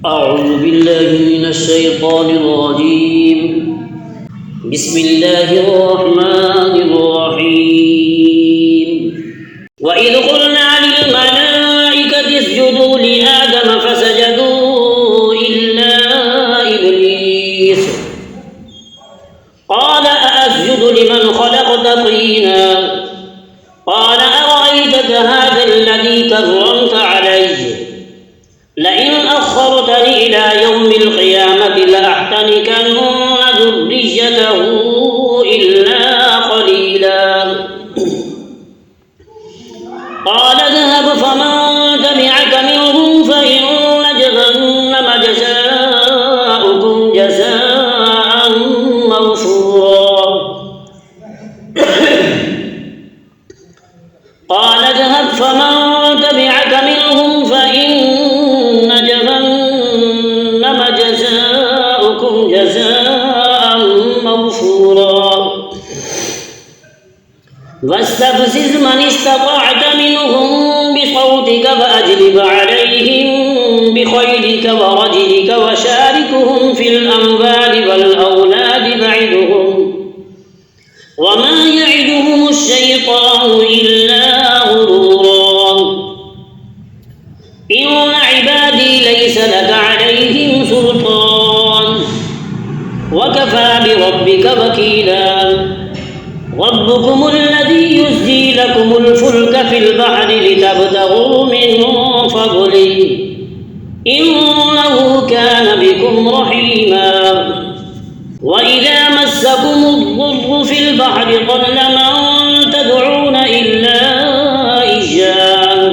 أعوذ بالله من الشيطان الرجيم. بسم الله الرحمن الرحيم. وإذ قلنا للملائكة اسجدوا لآدم فسجدوا إلا إبليس قال أأسجد لمن خلقت طينا قال أرأيتك هذا الذي كرمت عليه لئن أخرتني إلى يوم القيامة لأحتنكن ذريته إلا قليلا. قال اذهب فمن تبعك منهم فإن جهنم جزاؤكم جزاء موفورا. قال اذهب فمن تبعك منهم فإن جهنم جزاؤكم جزاء موفورا. واستفزز من استطعت منهم بصوتك فأجلب عليهم بخيلك ورجلك وشاركهم في الأموال والأولاد وما يعدهم الشيطان إلا غرورا. إن عبادي ليس لك عليهم سلطان وكفى بربك وكيلا. ربكم الذي يزجي لكم الفلك في البحر لتبتغوا من فضله إنه كان بكم رحيما. وإذا مسكم الضر في البحر ضل من تدعون إلا إياه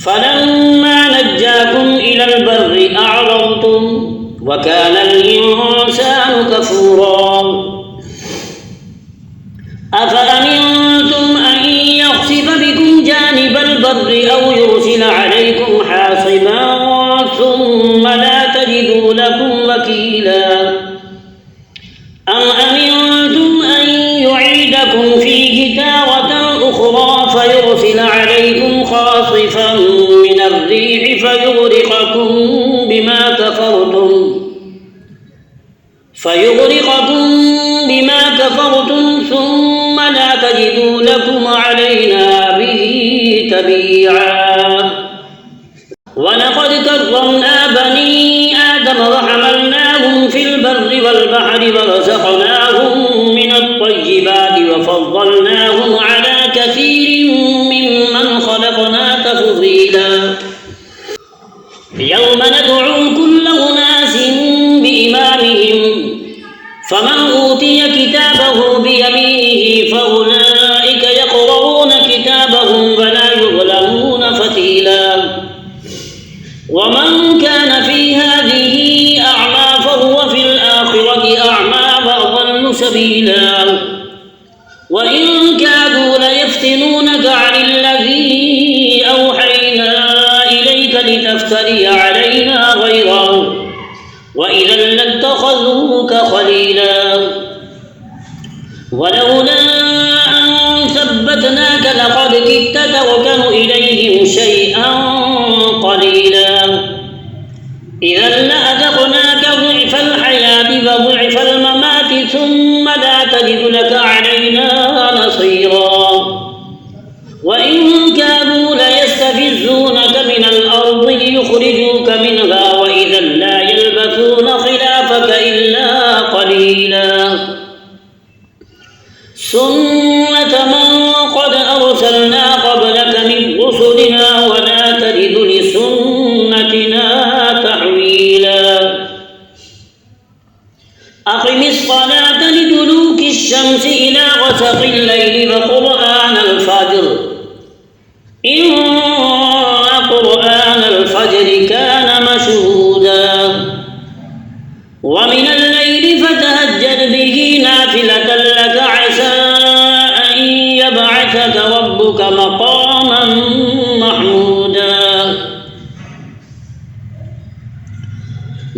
فلما نجاكم إلى البر أعرضتم وكان الإنسان كفورا. أفأمنتم أن يخسف بكم جانب البر أو يرسل عليكم حاصبا ثم لا تجدوا لكم وكيلا. أم أمنتم أن يعيدكم فيه تارة أخرى فيرسل عليكم خاصفا من الريح فيغرقكم بما كفرتم ثم لا تجدوا لكم علينا به تبيعا. ولقد كرمنا بني آدم وحملناهم في البر والبحر ورزقناهم من الطيبات وفضلناهم على كثير ممن خلقنا تفضيلا. يوم ندعو كل أناس بإمامهم فمن أوتي كتابه بيمينه فأولئك يقرؤون كتابهم ولا يظلمون فتيلا. ومن كان في هذه أعمى فهو في الآخرة أعمى وأضل سبيلا. وإن كادوا ليفتنونك عن الذي أوحينا إليك لتفتري علينا غيره وإذا لاتخذوك خليلا. ولولا أن ثبتناك لقد كدت تركن إليهم شيئا قليلا. إذا لأذقناك ضعف الحياة وضعف الممات ثم لا تجد لك علينا نصيرا. وإن كانوا ليستفزونك من الأرض ليخرجوك منها وإذا لا يلبثون خلافك إلا قليلا. سنة من قد أرسلنا قبلك من رسلنا ولا تجد لسنتنا تحويلا. أقم الصلاة لدلوك الشمس إلى غسق الليل وقرآن الفجر إن قرآن الفجر كان مشهودا. ومن الليل فتهجد به نافلة لك عسى أن يبعثك ربك مقاما محمودا.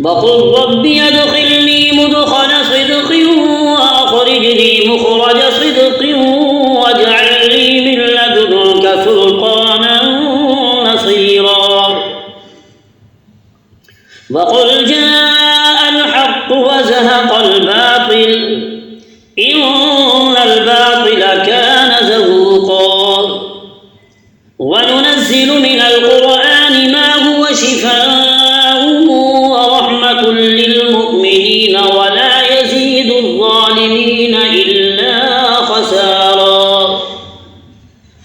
وقل رب ادخلني مدخل صدق وأخرجني مخرج صدق واجعل لي من لدنك سلطانا وقل جاء الحق وزهق الباطل إن الباطل كان زهوقا وننزل من القرآن ما هو شفاء ورحمة للمؤمنين ولا يزيد الظالمين إلا خسارا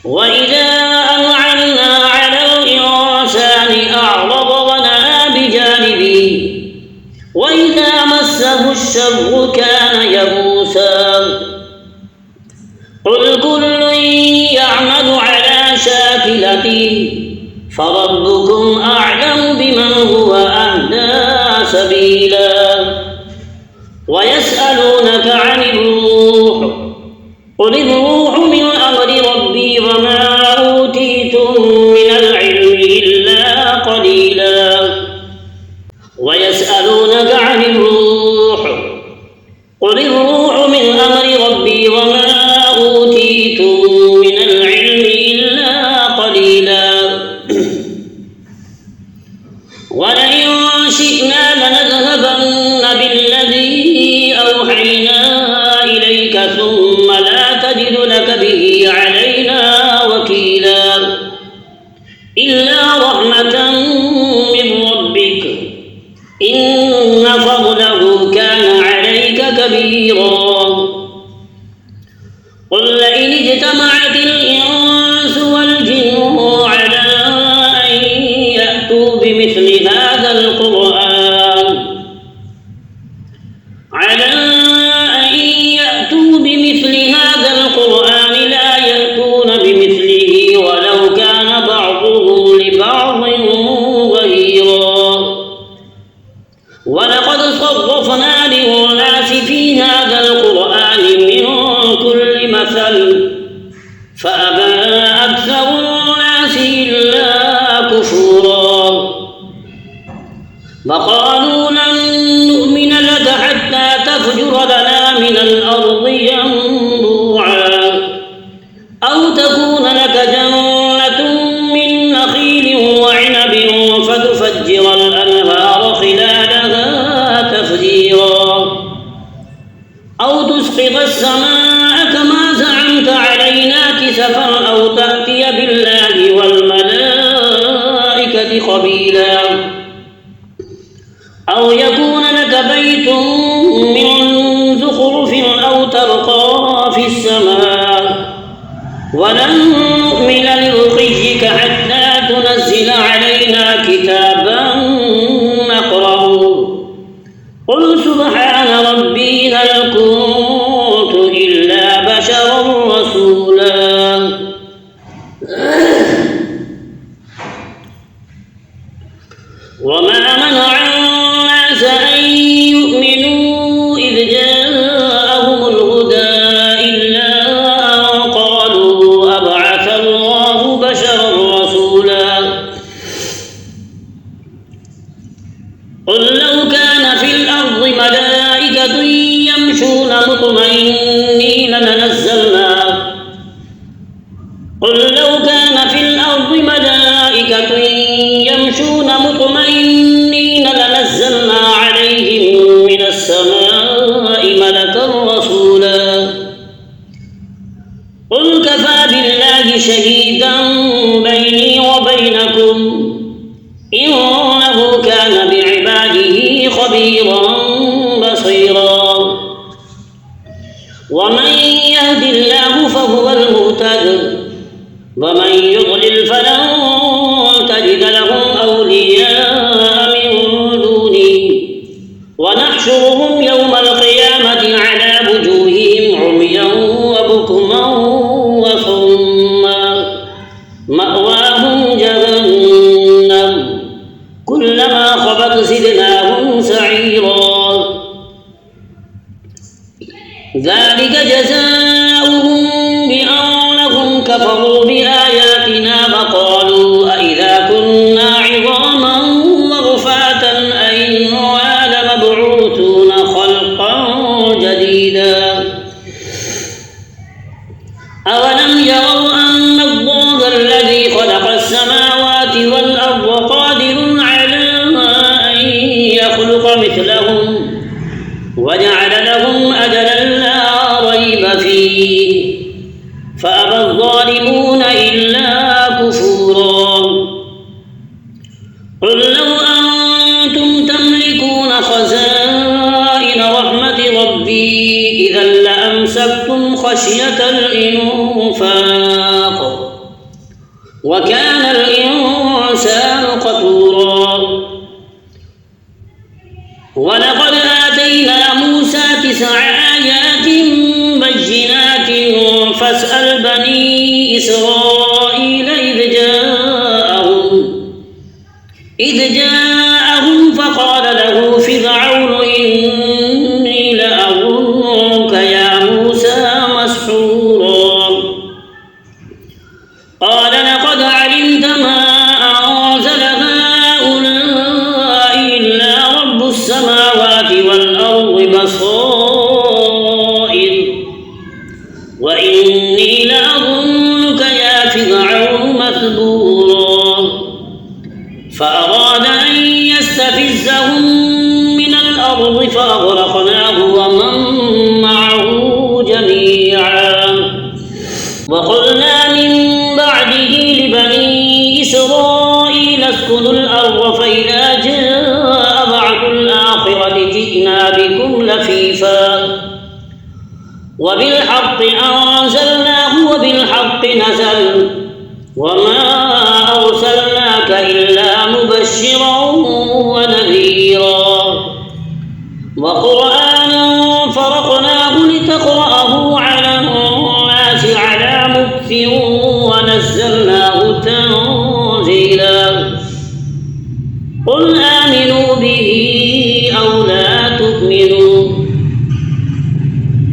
وإذا أنعمنا على الإنسان أعرض ونأى بجانبه وإذا مسه الشر كان يئوسا قل كل يعمل على شاكلته فربكم أعلم بمن هو أهدى سبيلا ويسألونك عن الروح قل الروح من أمر ربي وما أوتيتم من العلم إلا قليلا ويسألونك عن الروح قل الروح من أمر ربي وما أوتيتم من العلم إلا قليلا ولئن شئنا لنذهبن بالذي أوحينا إليك ثم لا تجد لك به علينا وكيلا إلا رحمة من ربك إن فضله كان عليك كبيرا قل لئن اجتمعت الإنس والجن على أن يأتوا بمثل هذا القرآن لا يأتون بمثله ولو كان بعضهم لبعض ظهيرا ولقد صرفنا للناس في هذا القرآن من كل مثل فأبى أكثر الناس إلا كفورا وقالوا لن نؤمن لك حتى تفجر لنا من الأرض ينبوعا أو تكون لك جنة من نخيل وعنب فتفجر الأنهار خلالها تفجيرا أو تسقط السماء كما زعمت علينا كسفا أو تأتي بالله والملائكة قبيلا أو يكون لك بيت من زخرف أو ترقى في السماء ولن نؤمن لرقيك حتى تنزل علينا كتابا نقرأه قل سبحان ربي هل كنت إلا بشرا رسولا وما منع الناس أن يؤمنوا إذ جاءهم الهدى إلا أن قالوا أبعث الله بشرا رسولا قل لو كان في الأرض ملائكة يمشون مطمئنين لنزلنا عليهم من السماء ملكا رسولا قل كفى بالله شهيدا بيني وبينكم إنه كان بعباده خبيرا بصيرا ومن يهد الله فهو المهتد ومن يضلل فلن تجد لهم أولياء من دوني ونحشرهم يوم القيامة على وجوههم عميا وبكما وصما مأواهم جهنم كلما خبت زدناهم سعيرا ذلك جزاؤهم بأنهم كفروا بآياتنا وقالوا أإذا كنا عظاما ورفاتا أئنا لمبعوثون خلقا جديدا أولم يروا أن الله الذي خلق السماوات والأرض قادر على أن خشية الإنفاق وكان الإنسان قتورا. ولقد آتينا موسى 9 آيات بينات فاسأل بني إسرائيل إذ جاءهم فقال له فرعون إني لأظنك يا موسى مسحورا. قال لقد علمت ما أنزل هؤلاء إلا رب السماوات والأرض بصائر وإني لأظنك يا فرعون مثبورا. فأراد أن يستفزهم من الأرض فأغرقناه ومن معه جميعا. وقلنا من بعده لبني إسرائيل اسكنوا الأرض فإذا جاء وعد الآخرة جئنا بكم لفيفا وبالحق أنزلناه وبالحق نزل وما أرسلناك إلا مبشرا ونذيرا. وقرآنا فرقناه لتقرأه على الناس على مكث ونزلناه تنزيلا. قل آمنوا به أو لا تؤمنوا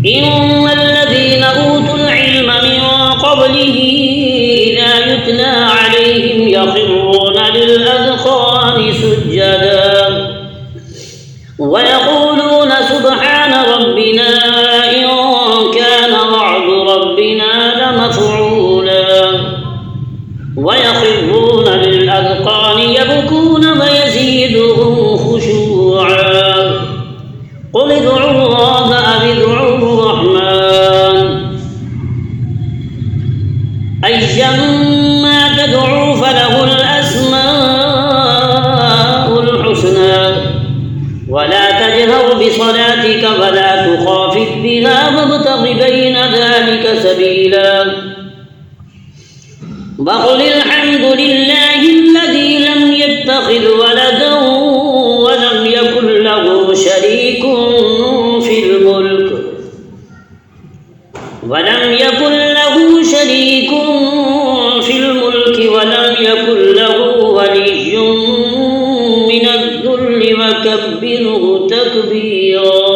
إن الذين أوتوا العلم من قبله إذا يتلى عليهم يخرون للأذقان سجدا ويقولون سبحان ربنا إن كان وعد ربنا لمفعولا ويخرون للأذقان يبكون ويزيدهم خشوعا. قل ادعوا الله أو ادعوا الرحمن أيما تدعوا فله الأسماء الحسنى ولا تجهر بصلاتك ولا تخافت بها وابتغ بين ذلك سبيلا. وقل الحمد لله الذي لم يتخذ ولدا ولم يكن له شريك في الملك ولم يكن له ولي من الذل وكبره تكبيرا.